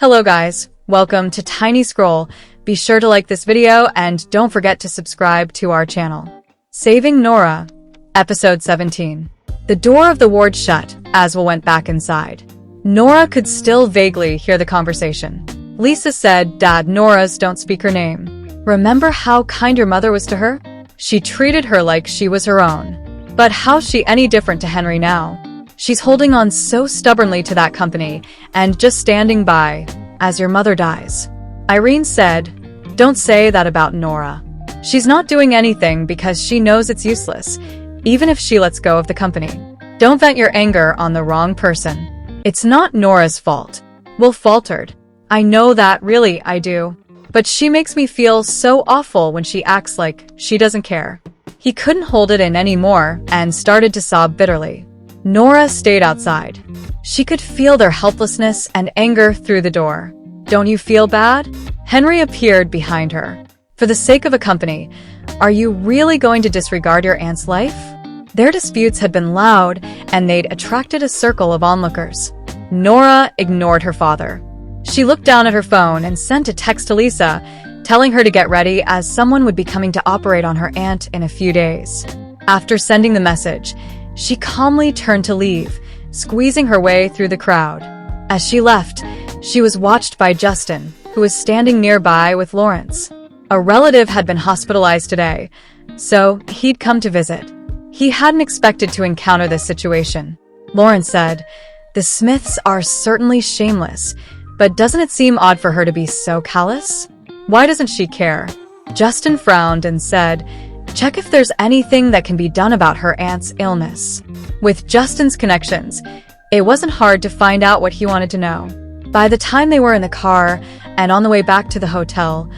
Hello guys, welcome to Tiny Scroll. Be sure to like this video and don't forget to subscribe to our channel. Saving Nora, Episode 17. The door of the ward shut as Will went back inside. Nora could still vaguely hear the conversation. Lisa said, "Dad, Nora's don't speak her name. Remember how kind your mother was to her? She treated her like she was her own. But how's she any different to Henry now? She's holding on so stubbornly to that company and just standing by as your mother dies." Irene said, "Don't say that about Nora. She's not doing anything because she knows it's useless, even if she lets go of the company. Don't vent your anger on the wrong person. It's not Nora's fault." Will faltered. "I know that, really, I do. But she makes me feel so awful when she acts like she doesn't care." He couldn't hold it in anymore and started to sob bitterly. Nora stayed outside. She could feel their helplessness and anger through the door. "Don't you feel bad?" Henry appeared behind her. "For the sake of a company, are you really going to disregard your aunt's life?" Their disputes had been loud, and they'd attracted a circle of onlookers. Nora ignored her father. She looked down at her phone and sent a text to Lisa, telling her to get ready as someone would be coming to operate on her aunt in a few days. After sending the message, she calmly turned to leave, squeezing her way through the crowd. As she left, she was watched by Justin, who was standing nearby with Lawrence. A relative had been hospitalized today, so he'd come to visit. He hadn't expected to encounter this situation. Lawrence said, "The Smiths are certainly shameless, but doesn't it seem odd for her to be so callous? Why doesn't she care?" Justin frowned and said, "Check if there's anything that can be done about her aunt's illness." With Justin's connections, it wasn't hard to find out what he wanted to know. By the time they were in the car and on the way back to the hotel,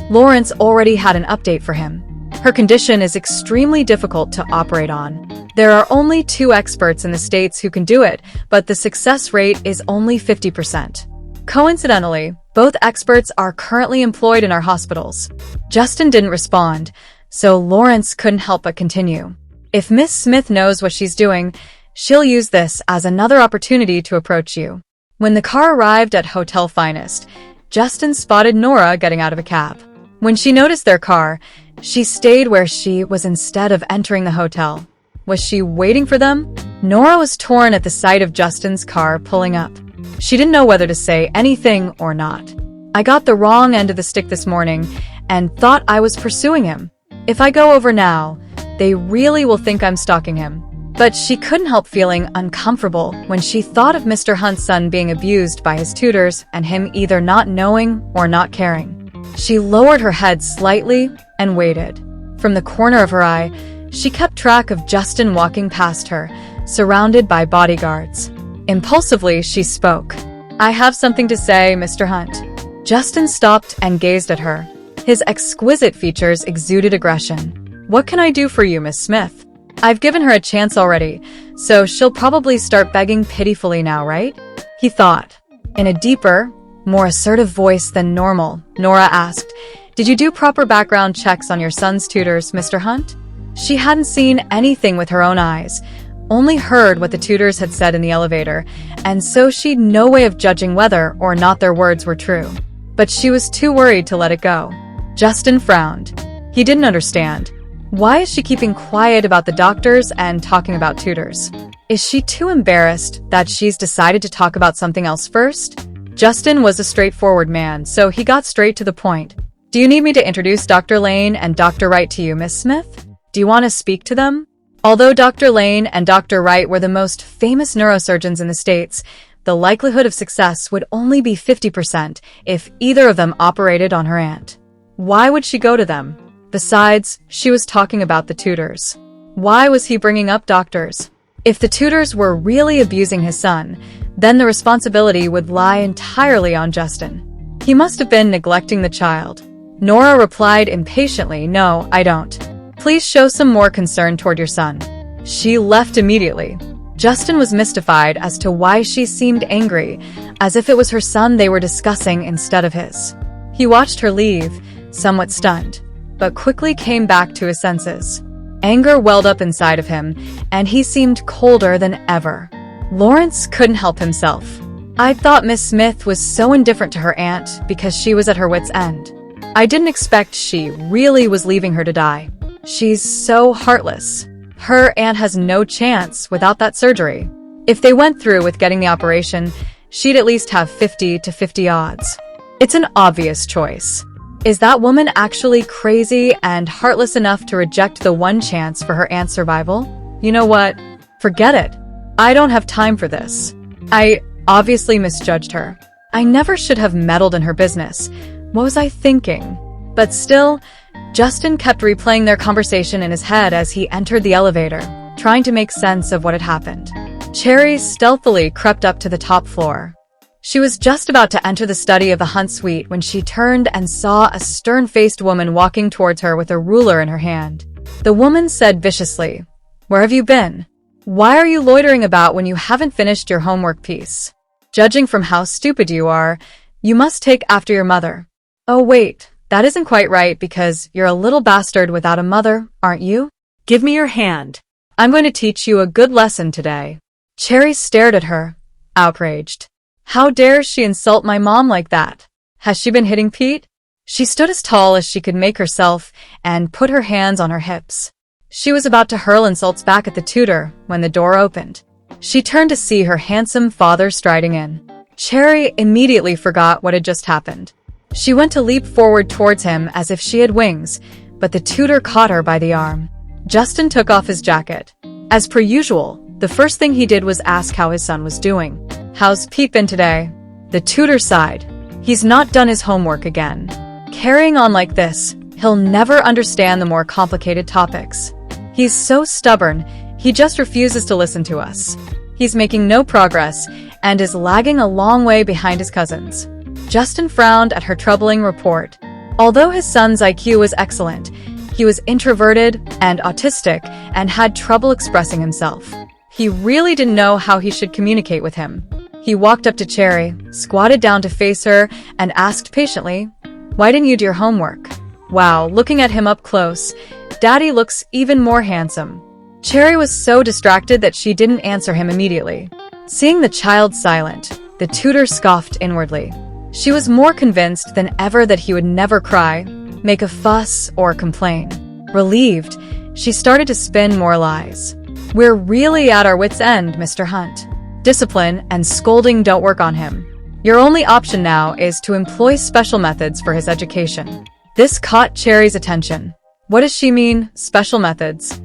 Lawrence already had an update for him. Her condition is extremely difficult to operate on. There are only 2 experts in the States who can do it, but the success rate is only 50%. Coincidentally, both experts are currently employed in our hospitals. Justin didn't respond, so Lawrence couldn't help but continue. "If Miss Smith knows what she's doing, she'll use this as another opportunity to approach you." When the car arrived at Hotel Finest, Justin spotted Nora getting out of a cab. When she noticed their car, she stayed where she was instead of entering the hotel. Was she waiting for them? Nora was torn at the sight of Justin's car pulling up. She didn't know whether to say anything or not. "I got the wrong end of the stick this morning and thought I was pursuing him. If I go over now, they really will think I'm stalking him." But she couldn't help feeling uncomfortable when she thought of Mr. Hunt's son being abused by his tutors and him either not knowing or not caring. She lowered her head slightly and waited. From the corner of her eye, she kept track of Justin walking past her, surrounded by bodyguards. Impulsively, she spoke. "I have something to say, Mr. Hunt." Justin stopped and gazed at her. His exquisite features exuded aggression. "What can I do for you, Miss Smith? I've given her a chance already, so she'll probably start begging pitifully now, right?" He thought. In a deeper, more assertive voice than normal, Nora asked, "Did you do proper background checks on your son's tutors, Mr. Hunt?" She hadn't seen anything with her own eyes, only heard what the tutors had said in the elevator, and so she'd no way of judging whether or not their words were true. But she was too worried to let it go. Justin frowned. He didn't understand. Why is she keeping quiet about the doctors and talking about tutors? Is she too embarrassed that she's decided to talk about something else first? Justin was a straightforward man, so he got straight to the point. "Do you need me to introduce Dr. Lane and Dr. Wright to you, Miss Smith? Do you want to speak to them?" Although Dr. Lane and Dr. Wright were the most famous neurosurgeons in the States, the likelihood of success would only be 50% if either of them operated on her aunt. Why would she go to them? Besides, she was talking about the tutors. Why was he bringing up doctors? If the tutors were really abusing his son, then the responsibility would lie entirely on Justin. He must have been neglecting the child. Nora replied impatiently, "No, I don't. Please show some more concern toward your son." She left immediately. Justin was mystified as to why she seemed angry, as if it was her son they were discussing instead of his. He watched her leave, somewhat stunned, but quickly came back to his senses. Anger welled up inside of him, and he seemed colder than ever. Lawrence couldn't help himself. I thought Miss Smith was so indifferent to her aunt because she was at her wit's end. I didn't expect she really was leaving her to die. She's so heartless. Her aunt has no chance without that surgery. If they went through with getting the operation, she'd at least have 50-50 odds. It's an obvious choice. Is that woman actually crazy and heartless enough to reject the one chance for her aunt's survival? You know what? Forget it. I don't have time for this. I obviously misjudged her. I never should have meddled in her business. What was I thinking? But still, Justin kept replaying their conversation in his head as he entered the elevator, trying to make sense of what had happened. Cherry stealthily crept up to the top floor. She was just about to enter the study of the Hunt suite when she turned and saw a stern-faced woman walking towards her with a ruler in her hand. The woman said viciously, "Where have you been? Why are you loitering about when you haven't finished your homework piece? Judging from how stupid you are, you must take after your mother." "Oh wait, that isn't quite right because you're a little bastard without a mother, aren't you? Give me your hand. I'm going to teach you a good lesson today." Cherry stared at her, outraged. How dare she insult my mom like that? Has she been hitting Pete? She stood as tall as she could make herself and put her hands on her hips. She was about to hurl insults back at the tutor when the door opened. She turned to see her handsome father striding in. Cherry immediately forgot what had just happened. She went to leap forward towards him as if she had wings, but the tutor caught her by the arm. Justin took off his jacket. As per usual, the first thing he did was ask how his son was doing. "How's Pete been today?" The tutor sighed. "He's not done his homework again. Carrying on like this, he'll never understand the more complicated topics. He's so stubborn, he just refuses to listen to us. He's making no progress and is lagging a long way behind his cousins." Justin frowned at her troubling report. Although his son's IQ was excellent, he was introverted and autistic and had trouble expressing himself. He really didn't know how he should communicate with him. He walked up to Cherry, squatted down to face her, and asked patiently, "Why didn't you do your homework?" Wow, looking at him up close, Daddy looks even more handsome. Cherry was so distracted that she didn't answer him immediately. Seeing the child silent, the tutor scoffed inwardly. She was more convinced than ever that he would never cry, make a fuss, or complain. Relieved, she started to spin more lies. "We're really at our wits' end, Mr. Hunt. Discipline and scolding don't work on him. Your only option now is to employ special methods for his education." This caught Cherry's attention. What does she mean, special methods?